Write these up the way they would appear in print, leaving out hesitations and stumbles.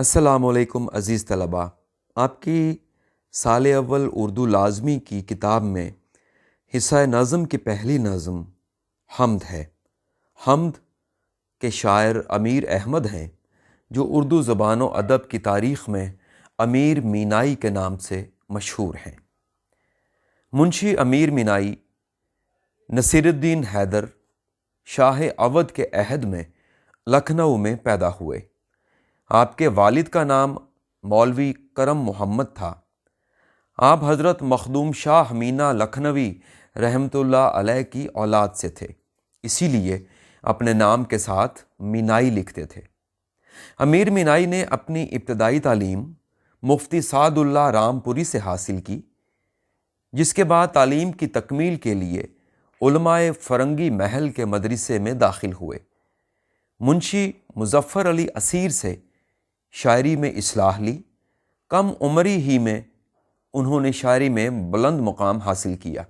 السلام علیکم عزیز طلباء، آپ کی سال اول اردو لازمی کی کتاب میں حصہ نظم کی پہلی نظم حمد ہے۔ حمد کے شاعر امیر احمد ہیں، جو اردو زبان و ادب کی تاریخ میں امیر مینائی کے نام سے مشہور ہیں۔ منشی امیر مینائی نصیر الدین حیدر شاہ اودھ کے عہد میں لکھنؤ میں پیدا ہوئے۔ آپ کے والد کا نام مولوی کرم محمد تھا۔ آپ حضرت مخدوم شاہ مینا لکھنوی رحمۃ اللہ علیہ کی اولاد سے تھے، اسی لیے اپنے نام کے ساتھ مینائی لکھتے تھے۔ امیر مینائی نے اپنی ابتدائی تعلیم مفتی سعد اللہ رام پوری سے حاصل کی، جس کے بعد تعلیم کی تکمیل کے لیے علماء فرنگی محل کے مدرسے میں داخل ہوئے۔ منشی مظفر علی اسیر سے شاعری میں اصلاح لی۔ کم عمری ہی میں انہوں نے شاعری میں بلند مقام حاصل کیا۔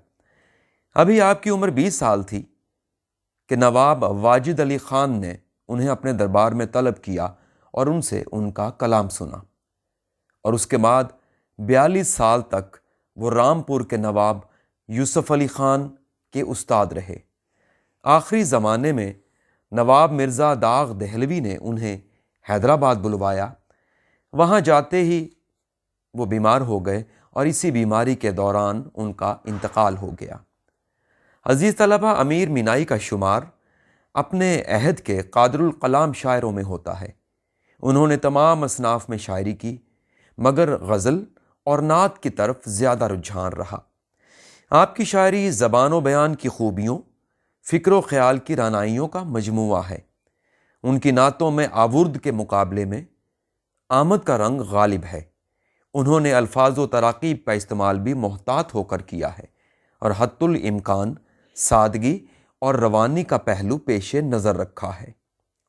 ابھی آپ کی عمر 20 سال تھی کہ نواب واجد علی خان نے انہیں اپنے دربار میں طلب کیا اور ان سے ان کا کلام سنا، اور اس کے بعد 42 سال تک وہ رامپور کے نواب یوسف علی خان کے استاد رہے۔ آخری زمانے میں نواب مرزا داغ دہلوی نے انہیں حیدرآباد بلوایا۔ وہاں جاتے ہی وہ بیمار ہو گئے اور اسی بیماری کے دوران ان کا انتقال ہو گیا۔ عزیز طلبہ، امیر مینائی کا شمار اپنے عہد کے قادر الکلام شاعروں میں ہوتا ہے۔ انہوں نے تمام اصناف میں شاعری کی، مگر غزل اور نعت کی طرف زیادہ رجحان رہا۔ آپ کی شاعری زبان و بیان کی خوبیوں، فکر و خیال کی رعنائیوں کا مجموعہ ہے۔ ان کی نعتوں میں آورد کے مقابلے میں آمد کا رنگ غالب ہے۔ انہوں نے الفاظ و تراکیب کا استعمال بھی محتاط ہو کر کیا ہے اور حتی الامکان سادگی اور روانی کا پہلو پیش نظر رکھا ہے۔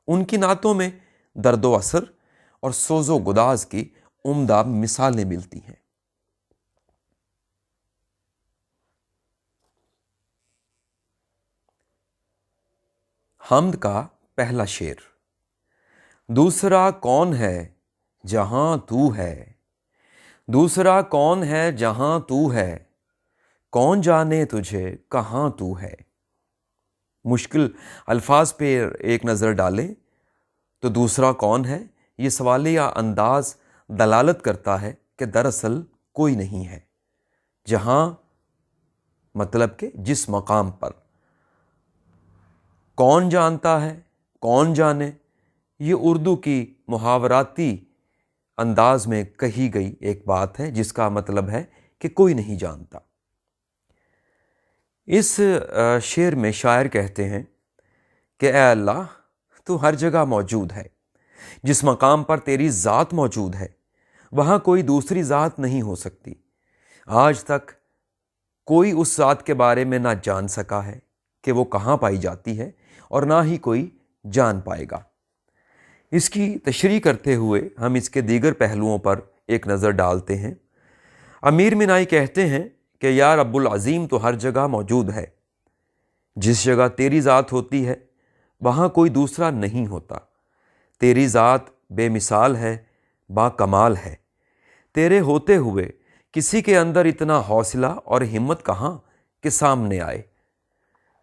ان کی نعتوں میں درد و اثر اور سوز و گداز کی عمدہ مثالیں ملتی ہیں۔ حمد کا پہلا شعر۔ دوسرا کون ہے جہاں تو ہے، دوسرا کون ہے جہاں تو ہے، کون جانے تجھے کہاں تو ہے۔ مشکل الفاظ پہ ایک نظر ڈالیں تو دوسرا کون ہے، یہ سوالیہ انداز دلالت کرتا ہے کہ دراصل کوئی نہیں ہے۔ جہاں مطلب کہ جس مقام پر، کون جانتا ہے، کون جانے، یہ اردو کی محاوراتی انداز میں کہی گئی ایک بات ہے جس کا مطلب ہے کہ کوئی نہیں جانتا۔ اس شعر میں شاعر کہتے ہیں کہ اے اللہ، تو ہر جگہ موجود ہے۔ جس مقام پر تیری ذات موجود ہے وہاں کوئی دوسری ذات نہیں ہو سکتی۔ آج تک کوئی اس ذات کے بارے میں نہ جان سکا ہے کہ وہ کہاں پائی جاتی ہے، اور نہ ہی کوئی جان پائے گا۔ اس کی تشریح کرتے ہوئے ہم اس کے دیگر پہلوؤں پر ایک نظر ڈالتے ہیں۔ امیر مینائی کہتے ہیں کہ یا رب العظیم، تو ہر جگہ موجود ہے۔ جس جگہ تیری ذات ہوتی ہے وہاں کوئی دوسرا نہیں ہوتا۔ تیری ذات بے مثال ہے، با کمال ہے۔ تیرے ہوتے ہوئے کسی کے اندر اتنا حوصلہ اور ہمت کہاں کہ سامنے آئے۔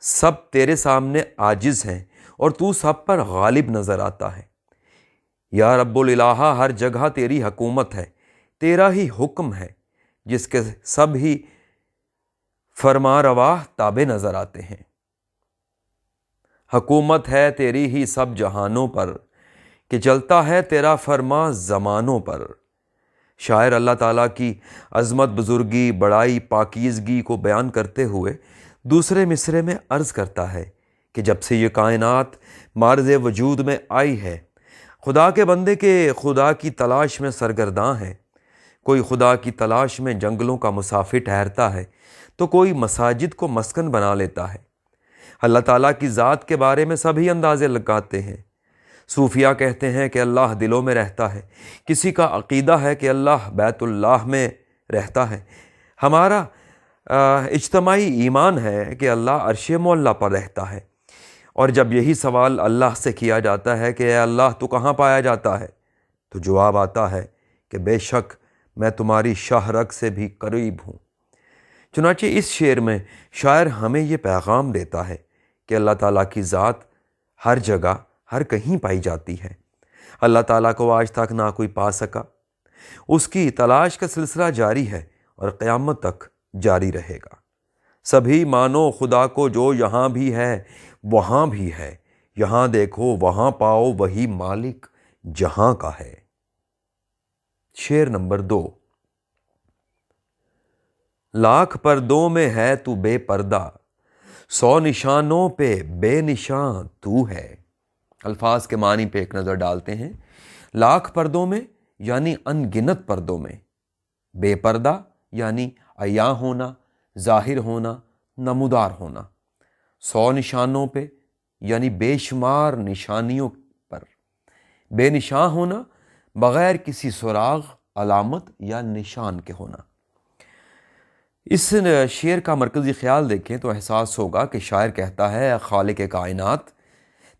سب تیرے سامنے عاجز ہیں اور تو سب پر غالب نظر آتا ہے۔ یا رب الالہ، ہر جگہ تیری حکومت ہے، تیرا ہی حکم ہے جس کے سب ہی فرما روا تابع نظر آتے ہیں۔ حکومت ہے تیری ہی سب جہانوں پر، کہ چلتا ہے تیرا فرما زمانوں پر۔ شاعر اللہ تعالیٰ کی عظمت، بزرگی، بڑائی، پاکیزگی کو بیان کرتے ہوئے دوسرے مصرعے میں عرض کرتا ہے کہ جب سے یہ کائنات معرض وجود میں آئی ہے، خدا کے بندے کے خدا کی تلاش میں سرگرداں ہیں۔ کوئی خدا کی تلاش میں جنگلوں کا مسافر ٹھہرتا ہے تو کوئی مساجد کو مسکن بنا لیتا ہے۔ اللہ تعالیٰ کی ذات کے بارے میں سبھی اندازے لگاتے ہیں۔ صوفیہ کہتے ہیں کہ اللہ دلوں میں رہتا ہے، کسی کا عقیدہ ہے کہ اللہ بیت اللہ میں رہتا ہے۔ ہمارا اجتماعی ایمان ہے کہ اللہ عرش معلیٰ پر رہتا ہے، اور جب یہی سوال اللہ سے کیا جاتا ہے کہ اے اللہ تو کہاں پایا جاتا ہے، تو جواب آتا ہے کہ بے شک میں تمہاری شاہ رگ سے بھی قریب ہوں۔ چنانچہ اس شعر میں شاعر ہمیں یہ پیغام دیتا ہے کہ اللہ تعالیٰ کی ذات ہر جگہ ہر کہیں پائی جاتی ہے۔ اللہ تعالیٰ کو آج تک نہ کوئی پا سکا، اس کی تلاش کا سلسلہ جاری ہے اور قیامت تک جاری رہے گا۔ سبھی مانو خدا کو جو یہاں بھی ہے وہاں بھی ہے، یہاں دیکھو وہاں پاؤ وہی مالک جہاں کا ہے۔ شعر نمبر 2۔ لاکھ پردوں میں ہے تو بے پردہ، 100 نشانوں پہ بے نشان تو ہے۔ الفاظ کے معنی پہ ایک نظر ڈالتے ہیں۔ لاکھ پردوں میں یعنی ان گنت پردوں میں، بے پردہ یعنی عیاں ہونا، ظاہر ہونا، نمودار ہونا، 100 نشانوں پہ یعنی بے شمار نشانیوں پر، بے نشان ہونا، بغیر کسی سراغ، علامت یا نشان کے ہونا۔ اس شعر کا مرکزی خیال دیکھیں تو احساس ہوگا کہ شاعر کہتا ہے، اے خالق کائنات،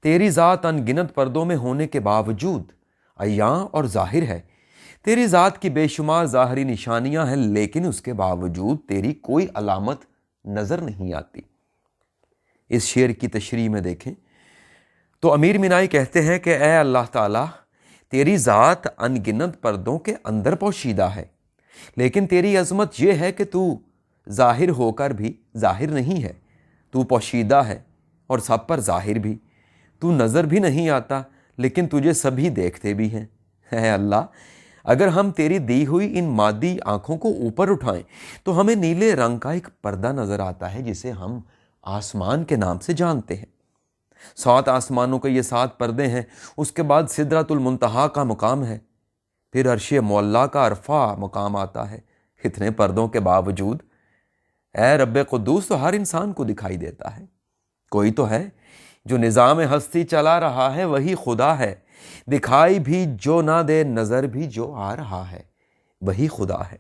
تیری ذات ان گنت پردوں میں ہونے کے باوجود عیاں اور ظاہر ہے۔ تیری ذات کی بے شمار ظاہری نشانیاں ہیں، لیکن اس کے باوجود تیری کوئی علامت نظر نہیں آتی۔ اس شعر کی تشریح میں دیکھیں تو امیر مینائی کہتے ہیں کہ اے اللہ تعالیٰ، تیری ذات ان گنت پردوں کے اندر پوشیدہ ہے، لیکن تیری عظمت یہ ہے کہ تو ظاہر ہو کر بھی ظاہر نہیں ہے، تو پوشیدہ ہے اور سب پر ظاہر بھی، تو نظر بھی نہیں آتا لیکن تجھے سبھی دیکھتے بھی ہیں۔ اے اللہ، اگر ہم تیری دی ہوئی ان مادی آنکھوں کو اوپر اٹھائیں تو ہمیں نیلے رنگ کا ایک پردہ نظر آتا ہے جسے ہم آسمان کے نام سے جانتے ہیں۔ 7 آسمانوں کے یہ 7 پردے ہیں، اس کے بعد سدرۃ المنتہا کا مقام ہے، پھر عرش معلیٰ کا عرفہ مقام آتا ہے۔ اتنے پردوں کے باوجود اے رب قدوس تو ہر انسان کو دکھائی دیتا ہے۔ کوئی تو ہے جو نظام ہستی چلا رہا ہے، وہی خدا ہے۔ دکھائی بھی جو نہ دے، نظر بھی جو آ رہا ہے، وہی خدا ہے۔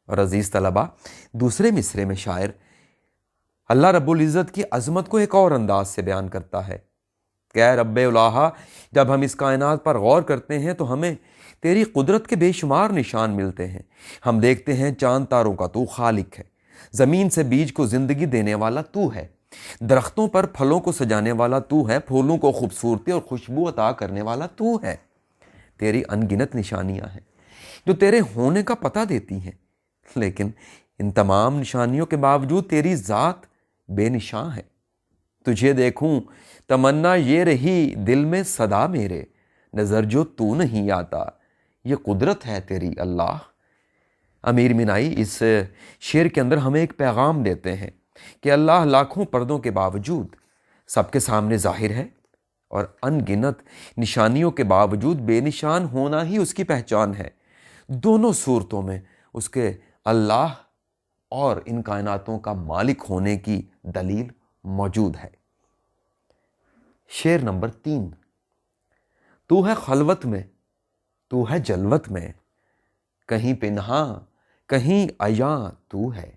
اور عزیز طلبہ، دوسرے مصرے میں شاعر اللہ رب العزت کی عظمت کو ایک اور انداز سے بیان کرتا ہے کہ اے رب الہٰ، جب ہم اس کائنات پر غور کرتے ہیں تو ہمیں تیری قدرت کے بے شمار نشان ملتے ہیں۔ ہم دیکھتے ہیں چاند تاروں کا تو خالق ہے، زمین سے بیج کو زندگی دینے والا تو ہے، درختوں پر پھلوں کو سجانے والا تو ہے، پھولوں کو خوبصورتی اور خوشبو عطا کرنے والا تو ہے۔ تیری ان گنت نشانیاں ہیں جو تیرے ہونے کا پتہ دیتی ہیں، لیکن ان تمام نشانیوں کے باوجود تیری ذات بے نشان ہے۔ تجھے دیکھوں تمنا یہ رہی دل میں صدا میرے، نظر جو تو نہیں آتا، یہ قدرت ہے تیری اللہ۔ امیر مینائی اس شعر کے اندر ہمیں ایک پیغام دیتے ہیں کہ اللہ لاکھوں پردوں کے باوجود سب کے سامنے ظاہر ہے، اور ان گنت نشانیوں کے باوجود بے نشان ہونا ہی اس کی پہچان ہے۔ دونوں صورتوں میں اس کے اللہ اور ان کائناتوں کا مالک ہونے کی دلیل موجود ہے۔ شعر نمبر 3۔ تو ہے خلوت میں، تو ہے جلوت میں، کہیں پنہاں کہیں عیاں تو ہے۔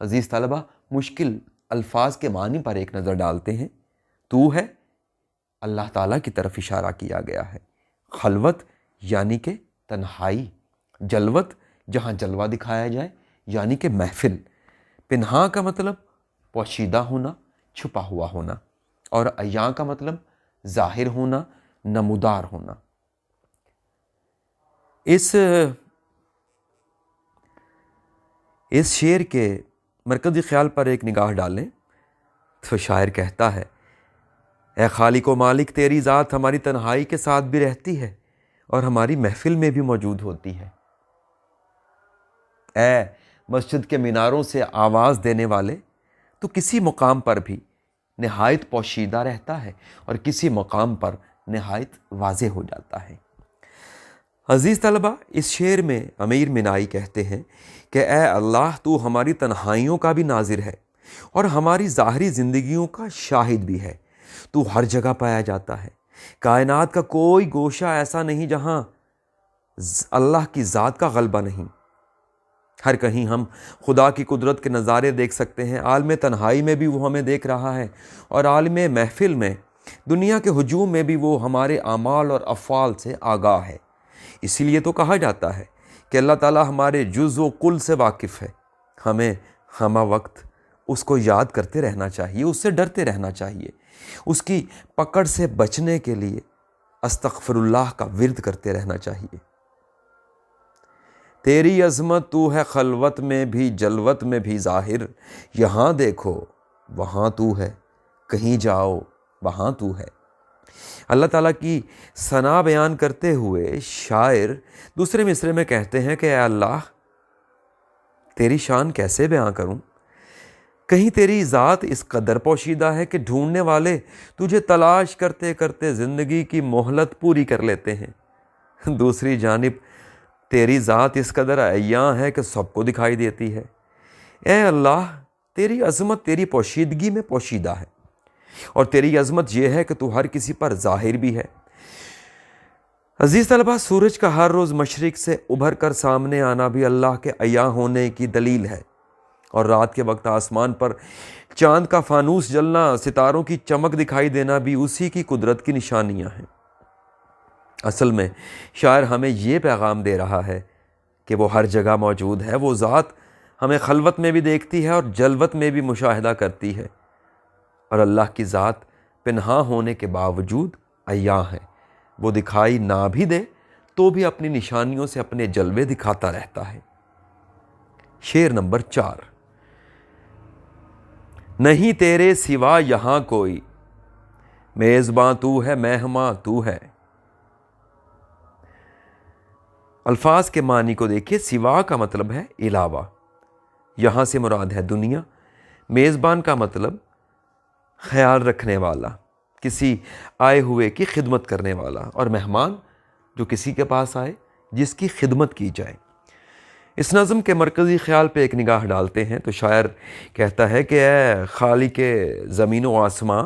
عزیز طلبہ، مشکل الفاظ کے معنی پر ایک نظر ڈالتے ہیں۔ تو ہے، اللہ تعالیٰ کی طرف اشارہ کیا گیا ہے۔ خلوت یعنی کہ تنہائی، جلوت جہاں جلوہ دکھایا جائے یعنی کہ محفل، پنہاں کا مطلب پوشیدہ ہونا، چھپا ہوا ہونا، اور عیاں کا مطلب ظاہر ہونا، نمودار ہونا۔ اس شعر کے مرکزی خیال پر ایک نگاہ ڈالیں تو شاعر کہتا ہے، اے خالق و مالک، تیری ذات ہماری تنہائی کے ساتھ بھی رہتی ہے اور ہماری محفل میں بھی موجود ہوتی ہے۔ اے مسجد کے میناروں سے آواز دینے والے، تو کسی مقام پر بھی نہایت پوشیدہ رہتا ہے اور کسی مقام پر نہایت واضح ہو جاتا ہے۔ عزیز طلبہ، اس شعر میں امیر مینائی کہتے ہیں کہ اے اللہ، تو ہماری تنہائیوں کا بھی ناظر ہے اور ہماری ظاہری زندگیوں کا شاہد بھی ہے۔ تو ہر جگہ پایا جاتا ہے۔ کائنات کا کوئی گوشہ ایسا نہیں جہاں اللہ کی ذات کا غلبہ نہیں۔ ہر کہیں ہم خدا کی قدرت کے نظارے دیکھ سکتے ہیں۔ عالم تنہائی میں بھی وہ ہمیں دیکھ رہا ہے، اور عالم محفل میں، دنیا کے ہجوم میں بھی وہ ہمارے اعمال اور افعال سے آگاہ ہے۔ اسی لیے تو کہا جاتا ہے کہ اللہ تعالیٰ ہمارے جز و کل سے واقف ہے، ہمیں ہمہ وقت اس کو یاد کرتے رہنا چاہیے، اس سے ڈرتے رہنا چاہیے، اس کی پکڑ سے بچنے کے لیے استغفر اللہ کا ورد کرتے رہنا چاہیے۔ تیری عظمت تو ہے خلوت میں بھی جلوت میں بھی ظاہر، یہاں دیکھو وہاں تو ہے، کہیں جاؤ وہاں تو ہے۔ اللہ تعالیٰ کی ثنا بیان کرتے ہوئے شاعر دوسرے مصرعے میں کہتے ہیں کہ اے اللہ تیری شان کیسے بیان کروں، کہیں تیری ذات اس قدر پوشیدہ ہے کہ ڈھونڈنے والے تجھے تلاش کرتے کرتے زندگی کی مہلت پوری کر لیتے ہیں، دوسری جانب تیری ذات اس قدر عیاں ہے کہ سب کو دکھائی دیتی ہے۔ اے اللہ تیری عظمت تیری پوشیدگی میں پوشیدہ ہے، اور تیری عظمت یہ ہے کہ تو ہر کسی پر ظاہر بھی ہے۔ عزیز طلبہ، سورج کا ہر روز مشرق سے ابھر کر سامنے آنا بھی اللہ کے عیاں ہونے کی دلیل ہے، اور رات کے وقت آسمان پر چاند کا فانوس جلنا، ستاروں کی چمک دکھائی دینا بھی اسی کی قدرت کی نشانیاں ہیں۔ اصل میں شاعر ہمیں یہ پیغام دے رہا ہے کہ وہ ہر جگہ موجود ہے، وہ ذات ہمیں خلوت میں بھی دیکھتی ہے اور جلوت میں بھی مشاہدہ کرتی ہے، اور اللہ کی ذات پنہاں ہونے کے باوجود عیاں ہے، وہ دکھائی نہ بھی دے تو بھی اپنی نشانیوں سے اپنے جلوے دکھاتا رہتا ہے۔ شعر نمبر 4۔ نہیں تیرے سوا یہاں کوئی، میزباں تو ہے مہماں تو ہے۔ الفاظ کے معنی کو دیکھیے، سوا کا مطلب ہے علاوہ، یہاں سے مراد ہے دنیا، میزبان کا مطلب خیال رکھنے والا، کسی آئے ہوئے کی خدمت کرنے والا، اور مہمان جو کسی کے پاس آئے جس کی خدمت کی جائے۔ اس نظم کے مرکزی خیال پہ ایک نگاہ ڈالتے ہیں تو شاعر کہتا ہے کہ اے خالق زمین و آسماں،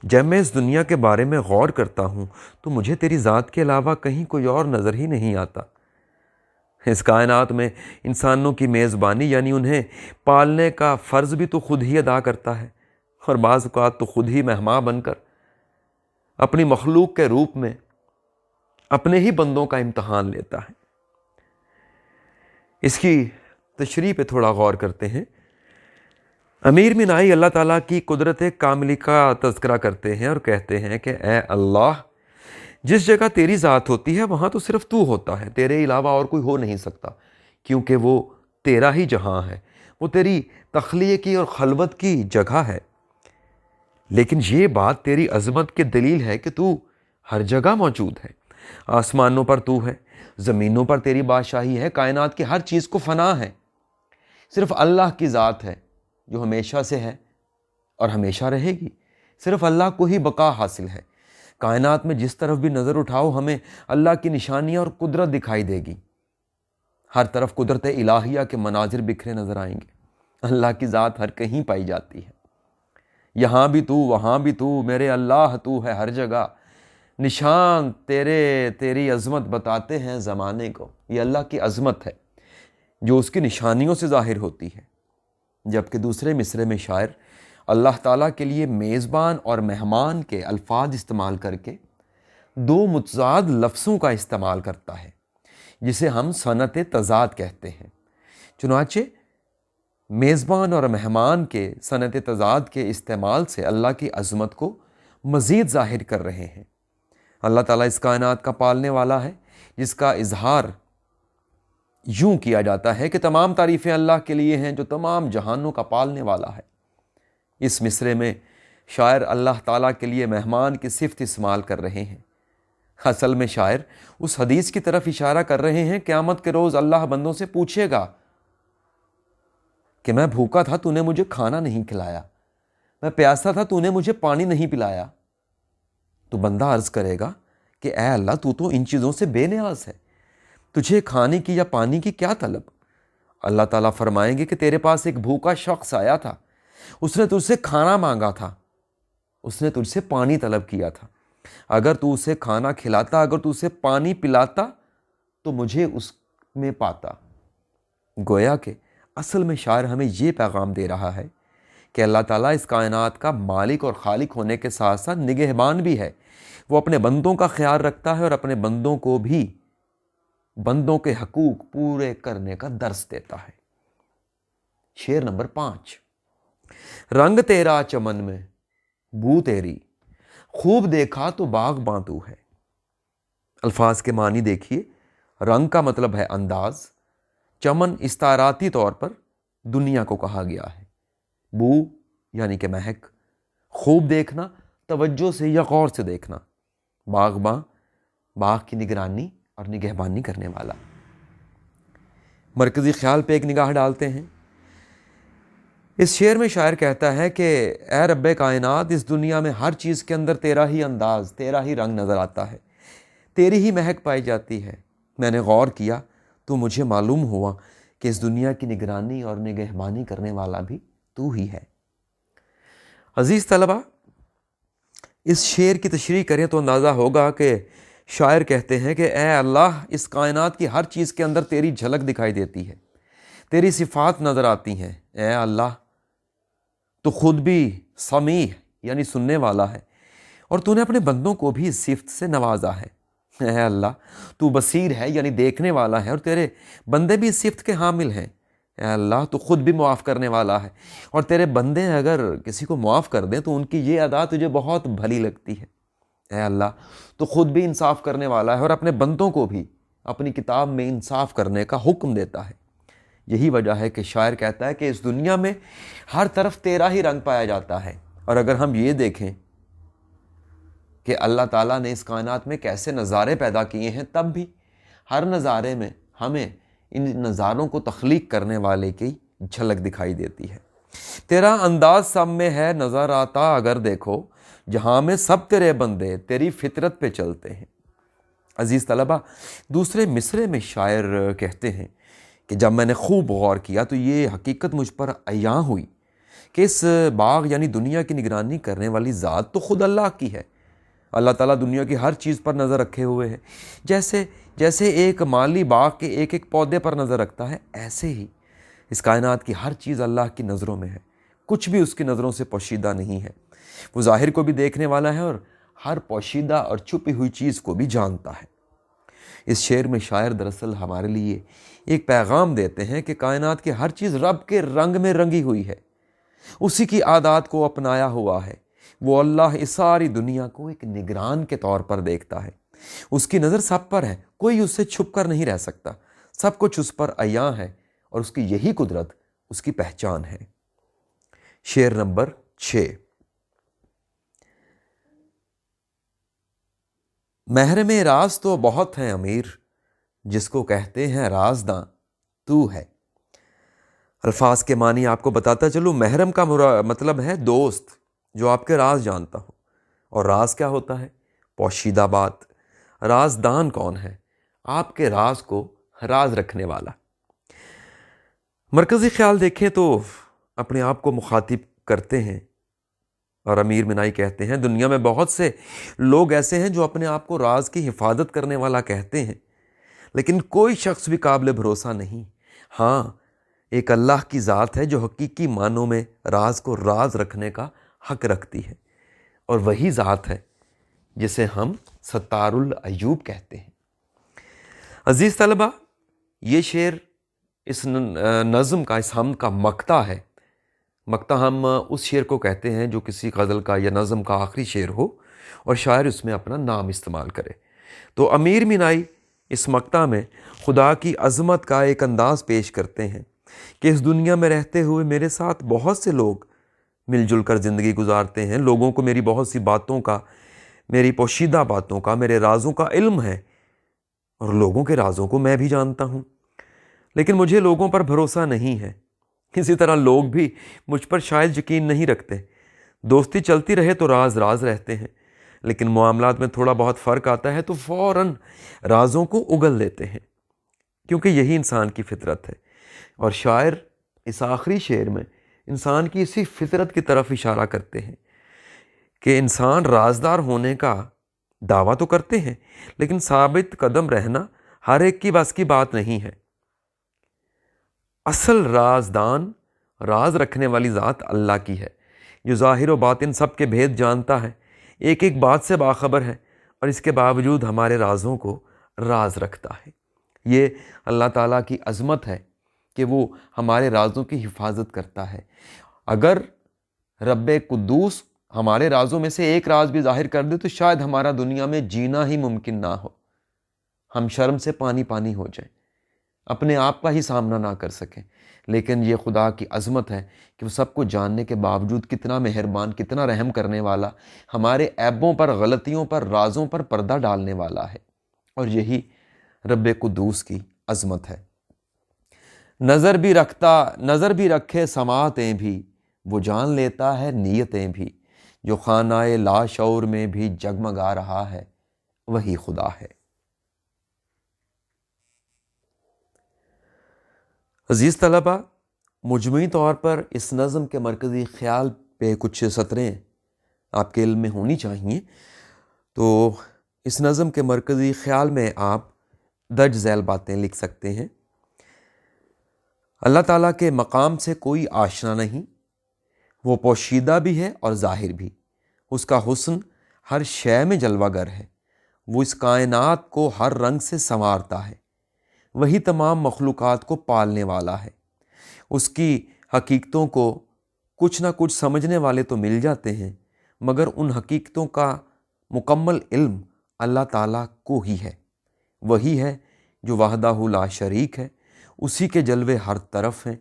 جب میں اس دنیا کے بارے میں غور کرتا ہوں تو مجھے تیری ذات کے علاوہ کہیں کوئی اور نظر ہی نہیں آتا۔ اس کائنات میں انسانوں کی میزبانی یعنی انہیں پالنے کا فرض بھی تو خود ہی ادا کرتا ہے، اور بعض اوقات تو خود ہی مہمان بن کر اپنی مخلوق کے روپ میں اپنے ہی بندوں کا امتحان لیتا ہے۔ اس کی تشریح پہ تھوڑا غور کرتے ہیں۔ امیر مینائی اللہ تعالیٰ کی قدرت کاملی کا تذکرہ کرتے ہیں اور کہتے ہیں کہ اے اللہ، جس جگہ تیری ذات ہوتی ہے وہاں تو صرف تو ہوتا ہے، تیرے علاوہ اور کوئی ہو نہیں سکتا، کیونکہ وہ تیرا ہی جہاں ہے، وہ تیری تخلیقی اور خلوت کی جگہ ہے۔ لیکن یہ بات تیری عظمت کی دلیل ہے کہ تو ہر جگہ موجود ہے، آسمانوں پر تو ہے، زمینوں پر تیری بادشاہی ہے، کائنات کی ہر چیز کو فنا ہے، صرف اللہ کی ذات ہے جو ہمیشہ سے ہے اور ہمیشہ رہے گی، صرف اللہ کو ہی بقا حاصل ہے۔ کائنات میں جس طرف بھی نظر اٹھاؤ ہمیں اللہ کی نشانیاں اور قدرت دکھائی دے گی، ہر طرف قدرت الہیہ کے مناظر بکھرے نظر آئیں گے، اللہ کی ذات ہر کہیں پائی جاتی ہے، یہاں بھی تو وہاں بھی تو، میرے اللہ تو ہے ہر جگہ، نشان تیری عظمت بتاتے ہیں زمانے کو۔ یہ اللہ کی عظمت ہے جو اس کی نشانیوں سے ظاہر ہوتی ہے۔ جبکہ دوسرے مصرعے میں شاعر اللہ تعالیٰ کے لیے میزبان اور مہمان کے الفاظ استعمال کر کے دو متضاد لفظوں کا استعمال کرتا ہے، جسے ہم صنعت تضاد کہتے ہیں۔ چنانچہ میزبان اور مہمان کے صنعت تضاد کے استعمال سے اللہ کی عظمت کو مزید ظاہر کر رہے ہیں۔ اللہ تعالیٰ اس کائنات کا پالنے والا ہے، جس کا اظہار یوں کیا جاتا ہے کہ تمام تعریفیں اللہ کے لیے ہیں جو تمام جہانوں کا پالنے والا ہے۔ اس مصرعے میں شاعر اللہ تعالیٰ کے لیے مہمان کی صفت استعمال کر رہے ہیں۔ اصل میں شاعر اس حدیث کی طرف اشارہ کر رہے ہیں، قیامت کے روز اللہ بندوں سے پوچھے گا کہ میں بھوکا تھا تو نے مجھے کھانا نہیں کھلایا، میں پیاسا تھا تو نے مجھے پانی نہیں پلایا۔ تو بندہ عرض کرے گا کہ اے اللہ تو ان چیزوں سے بے نیاز ہے، تجھے کھانے کی یا پانی کی کیا طلب؟ اللہ تعالیٰ فرمائیں گے کہ تیرے پاس ایک بھوکا شخص آیا تھا، اس نے تجھ سے کھانا مانگا تھا، اس نے تجھ سے پانی طلب کیا تھا، اگر تو اسے کھانا کھلاتا، اگر تو اسے پانی پلاتا تو مجھے اس میں پاتا۔ گویا کہ اصل میں شاعر ہمیں یہ پیغام دے رہا ہے کہ اللہ تعالیٰ اس کائنات کا مالک اور خالق ہونے کے ساتھ ساتھ نگہبان بھی ہے، وہ اپنے بندوں کا خیال رکھتا ہے اور اپنے بندوں کو بھی بندوں کے حقوق پورے کرنے کا درس دیتا ہے۔ شعر نمبر 5، رنگ تیرا چمن میں بو تیری، خوب دیکھا تو باغباں تو ہے۔ الفاظ کے معنی دیکھیے، رنگ کا مطلب ہے انداز، چمن استعاراتی طور پر دنیا کو کہا گیا ہے، بو یعنی کہ مہک، خوب دیکھنا توجہ سے یا غور سے دیکھنا، باغباں باغ کی نگرانی اور نگہبانی کرنے والا۔ مرکزی خیال پہ ایک نگاہ ڈالتے ہیں۔ اس شعر میں شاعر کہتا ہے کہ اے رب کائنات، اس دنیا میں ہر چیز کے اندر تیرا ہی انداز، تیرا ہی رنگ نظر آتا ہے، تیری ہی مہک پائی جاتی ہے۔ میں نے غور کیا تو مجھے معلوم ہوا کہ اس دنیا کی نگرانی اور نگہبانی کرنے والا بھی تو ہی ہے۔ عزیز طلبہ، اس شعر کی تشریح کریں تو اندازہ ہوگا کہ شاعر کہتے ہیں کہ اے اللہ، اس کائنات کی ہر چیز کے اندر تیری جھلک دکھائی دیتی ہے، تیری صفات نظر آتی ہیں۔ اے اللہ، تو خود بھی سمیع یعنی سننے والا ہے، اور تو نے اپنے بندوں کو بھی اس صفت سے نوازا ہے۔ اے اللہ، تو بصیر ہے یعنی دیکھنے والا ہے، اور تیرے بندے بھی اس صفت کے حامل ہیں۔ اے اللہ، تو خود بھی معاف کرنے والا ہے، اور تیرے بندے اگر کسی کو معاف کر دیں تو ان کی یہ ادا تجھے بہت بھلی لگتی ہے۔ اے اللہ، تو خود بھی انصاف کرنے والا ہے، اور اپنے بندوں کو بھی اپنی کتاب میں انصاف کرنے کا حکم دیتا ہے۔ یہی وجہ ہے کہ شاعر کہتا ہے کہ اس دنیا میں ہر طرف تیرا ہی رنگ پایا جاتا ہے۔ اور اگر ہم یہ دیکھیں کہ اللہ تعالیٰ نے اس کائنات میں کیسے نظارے پیدا کیے ہیں، تب بھی ہر نظارے میں ہمیں ان نظاروں کو تخلیق کرنے والے کی جھلک دکھائی دیتی ہے۔ تیرا انداز سب میں ہے نظر آتا اگر دیکھو، جہاں میں سب تیرے بندے تیری فطرت پہ چلتے ہیں۔ عزیز طلبہ، دوسرے مصرعے میں شاعر کہتے ہیں کہ جب میں نے خوب غور کیا تو یہ حقیقت مجھ پر عیاں ہوئی کہ اس باغ یعنی دنیا کی نگرانی کرنے والی ذات تو خود اللہ کی ہے۔ اللہ تعالیٰ دنیا کی ہر چیز پر نظر رکھے ہوئے ہے۔ جیسے ایک مالی باغ کے ایک ایک پودے پر نظر رکھتا ہے، ایسے ہی اس کائنات کی ہر چیز اللہ کی نظروں میں ہے، کچھ بھی اس کی نظروں سے پوشیدہ نہیں ہے۔ وہ ظاہر کو بھی دیکھنے والا ہے اور ہر پوشیدہ اور چھپی ہوئی چیز کو بھی جانتا ہے۔ اس شعر میں شاعر دراصل ہمارے لیے ایک پیغام دیتے ہیں کہ کائنات کی ہر چیز رب کے رنگ میں رنگی ہوئی ہے، اسی کی عادات کو اپنایا ہوا ہے۔ وہ اللہ اس ساری دنیا کو ایک نگران کے طور پر دیکھتا ہے، اس کی نظر سب پر ہے، کوئی اس سے چھپ کر نہیں رہ سکتا، سب کچھ اس پر عیاں ہے، اور اس کی یہی قدرت اس کی پہچان ہے۔ شعر نمبر 6، محرم راز تو بہت ہے امیر، جس کو کہتے ہیں رازداں تو ہے۔ الفاظ کے معنی آپ کو بتاتا چلوں۔ محرم کا مطلب ہے دوست، جو آپ کے راز جانتا ہو، اور راز کیا ہوتا ہے؟ پوشیدہ بات۔ رازدان کون ہے؟ آپ کے راز کو راز رکھنے والا۔ مرکزی خیال دیکھیں تو اپنے آپ کو مخاطب کرتے ہیں، اور امیر منائی کہتے ہیں دنیا میں بہت سے لوگ ایسے ہیں جو اپنے آپ کو راز کی حفاظت کرنے والا کہتے ہیں، لیکن کوئی شخص بھی قابل بھروسہ نہیں۔ ہاں، ایک اللہ کی ذات ہے جو حقیقی معنوں میں راز کو راز رکھنے کا حق رکھتی ہے، اور وہی ذات ہے جسے ہم ستار العیوب کہتے ہیں۔ عزیز طلبہ، یہ شعر اس نظم کا، اس حمد کا مقطع ہے۔ مقطع ہم اس شعر کو کہتے ہیں جو کسی غزل کا یا نظم کا آخری شعر ہو اور شاعر اس میں اپنا نام استعمال کرے۔ تو امیر منائی اس مقطع میں خدا کی عظمت کا ایک انداز پیش کرتے ہیں کہ اس دنیا میں رہتے ہوئے میرے ساتھ بہت سے لوگ مل جل کر زندگی گزارتے ہیں، لوگوں کو میری بہت سی باتوں کا، میری پوشیدہ باتوں کا، میرے رازوں کا علم ہے، اور لوگوں کے رازوں کو میں بھی جانتا ہوں، لیکن مجھے لوگوں پر بھروسہ نہیں ہے۔ اسی طرح لوگ بھی مجھ پر شاید یقین نہیں رکھتے۔ دوستی چلتی رہے تو راز راز رہتے ہیں، لیکن معاملات میں تھوڑا بہت فرق آتا ہے تو فوراً رازوں کو اگل دیتے ہیں، کیونکہ یہی انسان کی فطرت ہے۔ اور شاعر اس آخری شعر میں انسان کی اسی فطرت کی طرف اشارہ کرتے ہیں کہ انسان رازدار ہونے کا دعویٰ تو کرتے ہیں، لیکن ثابت قدم رہنا ہر ایک کی بس کی بات نہیں ہے۔ اصل رازدان، راز رکھنے والی ذات اللہ کی ہے، جو ظاہر و باطن سب کے بھید جانتا ہے، ایک ایک بات سے باخبر ہے، اور اس کے باوجود ہمارے رازوں کو راز رکھتا ہے۔ یہ اللہ تعالیٰ کی عظمت ہے کہ وہ ہمارے رازوں کی حفاظت کرتا ہے۔ اگر رب قدوس ہمارے رازوں میں سے ایک راز بھی ظاہر کر دے تو شاید ہمارا دنیا میں جینا ہی ممکن نہ ہو، ہم شرم سے پانی پانی ہو جائیں، اپنے آپ کا ہی سامنا نہ کر سکیں۔ لیکن یہ خدا کی عظمت ہے کہ وہ سب کو جاننے کے باوجود کتنا مہربان، کتنا رحم کرنے والا، ہمارے عیبوں پر، غلطیوں پر، رازوں پر پردہ ڈالنے والا ہے، اور یہی رب قدوس کی عظمت ہے۔ نظر بھی رکھے سماعتیں بھی، وہ جان لیتا ہے نیتیں بھی، جو خانہ لاشعور میں بھی جگمگا رہا ہے وہی خدا ہے۔ عزیز طلبہ، مجموعی طور پر اس نظم کے مرکزی خیال پہ کچھ سطریں آپ کے علم میں ہونی چاہیے۔ تو اس نظم کے مرکزی خیال میں آپ درج ذیل باتیں لکھ سکتے ہیں۔ اللہ تعالیٰ کے مقام سے کوئی آشنا نہیں، وہ پوشیدہ بھی ہے اور ظاہر بھی، اس کا حسن ہر شے میں جلوہ گر ہے، وہ اس کائنات کو ہر رنگ سے سنوارتا ہے، وہی تمام مخلوقات کو پالنے والا ہے۔ اس کی حقیقتوں کو کچھ نہ کچھ سمجھنے والے تو مل جاتے ہیں، مگر ان حقیقتوں کا مکمل علم اللہ تعالیٰ کو ہی ہے۔ وہی ہے جو وحدہ لا شریک ہے، اسی کے جلوے ہر طرف ہیں،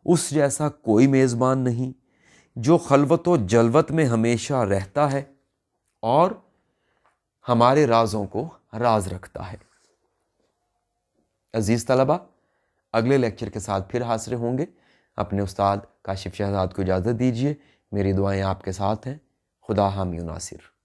اس جیسا کوئی میزبان نہیں، جو خلوت و جلوت میں ہمیشہ رہتا ہے اور ہمارے رازوں کو راز رکھتا ہے۔ عزیز طلبہ، اگلے لیکچر کے ساتھ پھر حاضر ہوں گے۔ اپنے استاد کاشف شہزاد کو اجازت دیجیے، میری دعائیں آپ کے ساتھ ہیں۔ خدا حامی و ناصر۔